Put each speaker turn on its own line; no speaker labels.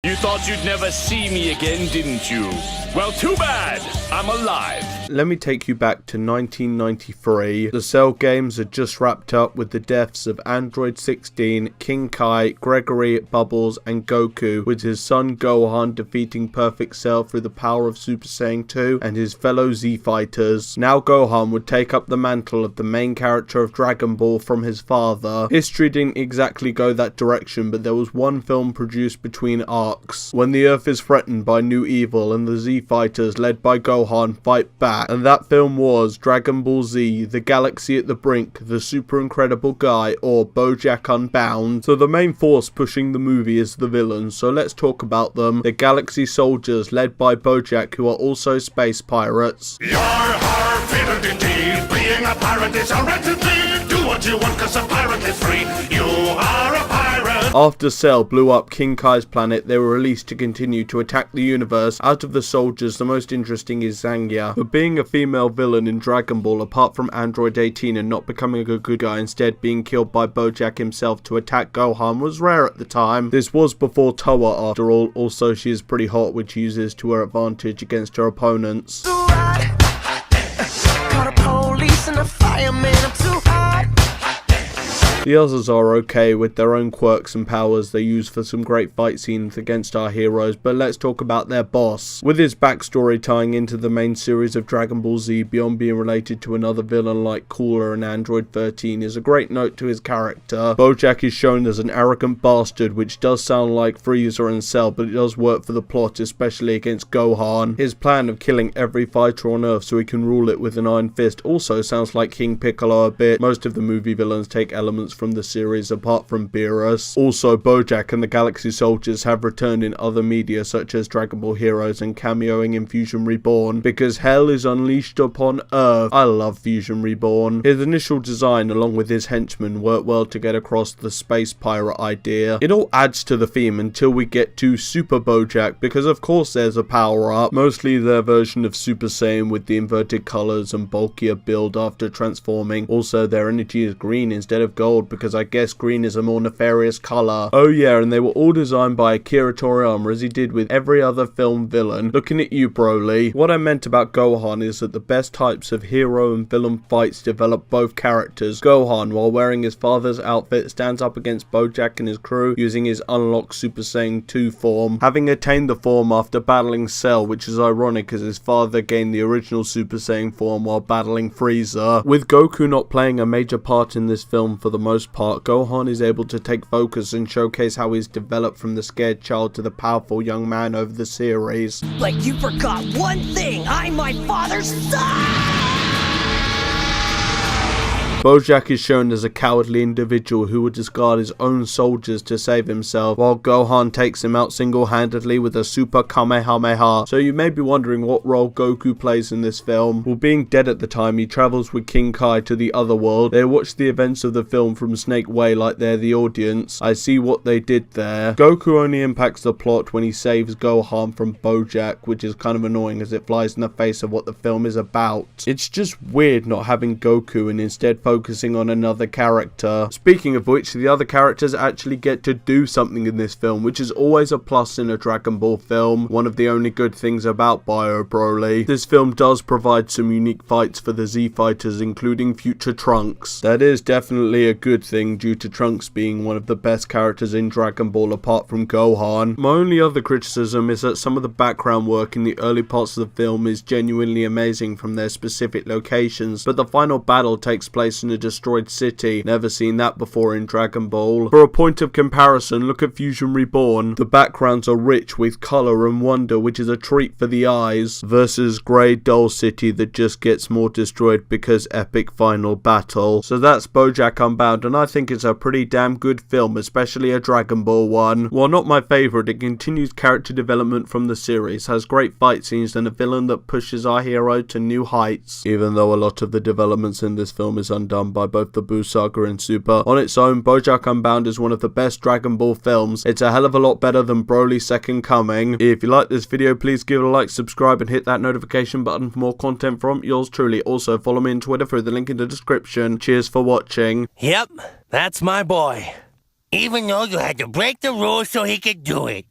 You thought you'd never see me again, didn't you? Well, too bad. I'm alive.
Let me take you back to 1993. The Cell games had just wrapped up with the deaths of Android 16, King Kai, Gregory, Bubbles, and Goku, with his son Gohan defeating Perfect Cell through the power of Super Saiyan 2 and his fellow Z fighters. Now Gohan would take up the mantle of the main character of Dragon Ball from his father. History didn't exactly go that direction, but there was one film produced between arcs, when the Earth is threatened by new evil and the Z fighters led by Gohan fight back, and that film was Dragon Ball Z, The Galaxy at the Brink, The Super Incredible Guy, or Bojack Unbound. So the main force pushing the movie is the villains, so let's talk about them. The Galaxy Soldiers, led by Bojack, who are also space pirates.
You're our favorite indeed. Being a pirate is a wretched thing. Do what you want cause a pirate is free. You are a pirate.
After Cell blew up King Kai's planet, they were released to continue to attack the universe. Out of the soldiers, the most interesting is Zangia. But being a female villain in Dragon Ball, apart from Android 18 and not becoming a good guy, instead being killed by Bojack himself to attack Gohan, was rare at the time. This was before Toa after all. Also, she is pretty hot, which she uses to her advantage against her opponents.
Call the police and the fireman, I'm too hot.
The others are okay with their own quirks and powers they use for some great fight scenes against our heroes, but let's talk about their boss. With his backstory tying into the main series of Dragon Ball Z beyond being related to another villain like Cooler and Android 13 is a great note to his character. Bojack is shown as an arrogant bastard, which does sound like Frieza and Cell, but it does work for the plot, especially against Gohan. His plan of killing every fighter on Earth so he can rule it with an iron fist also sounds like King Piccolo a bit. Most of the movie villains take elements from the series apart from Beerus. Also, Bojack and the Galaxy Soldiers have returned in other media such as Dragon Ball Heroes and cameoing in Fusion Reborn, because hell is unleashed upon Earth. I love Fusion Reborn. His initial design along with his henchmen work well to get across the space pirate idea. It all adds to the theme until we get to Super Bojack, because of course there's a power up, mostly their version of Super Saiyan with the inverted colors and bulkier build after transforming. Also, their energy is green instead of gold, because I guess green is a more nefarious color. Oh yeah, and they were all designed by Akira Toriyama, as he did with every other film villain. Looking at you, Broly. What I meant about Gohan is that the best types of hero and villain fights develop both characters. Gohan, while wearing his father's outfit, stands up against Bojack and his crew using his unlocked Super Saiyan 2 form, having attained the form after battling Cell, which is ironic as his father gained the original Super Saiyan form while battling Frieza. With Goku not playing a major part in this film for the most part, Gohan is able to take focus and showcase how he's developed from the scared child to the powerful young man over the series.
Like you forgot one thing, I'm my father's son!
Bojack is shown as a cowardly individual who would discard his own soldiers to save himself, while Gohan takes him out single-handedly with a super Kamehameha. So you may be wondering what role Goku plays in this film. Well, being dead at the time, he travels with King Kai to the other world. They watch the events of the film from Snake Way like they're the audience. I see what they did there. Goku only impacts the plot when he saves Gohan from Bojack, which is kind of annoying as it flies in the face of what the film is about. It's just weird not having Goku and instead focusing on another character. Speaking of which, the other characters actually get to do something in this film, which is always a plus in a Dragon Ball film. One of the only good things about Bio Broly. This film does provide some unique fights for the Z fighters, including future Trunks. That is definitely a good thing due to Trunks being one of the best characters in Dragon Ball apart from Gohan. My only other criticism is that some of the background work in the early parts of the film is genuinely amazing from their specific locations, but the final battle takes place in a destroyed city. Never seen that before in Dragon Ball. For a point of comparison, look at Fusion Reborn. The backgrounds are rich with colour and wonder, which is a treat for the eyes, versus grey dull city that just gets more destroyed because epic final battle. So that's Bojack Unbound, and I think it's a pretty damn good film, especially a Dragon Ball one. While not my favourite, it continues character development from the series, has great fight scenes and a villain that pushes our hero to new heights, even though a lot of the developments in this film is undone by both the Buu Saga and Super. On its own, Bojack Unbound is one of the best Dragon Ball films. It's a hell of a lot better than Broly's Second Coming. If you like this video, please give it a like, subscribe, and hit that notification button for more content from yours truly. Also, follow me on Twitter through the link in the description. Cheers for watching.
Yep, that's my boy. Even though you had to break the rules so he could do it.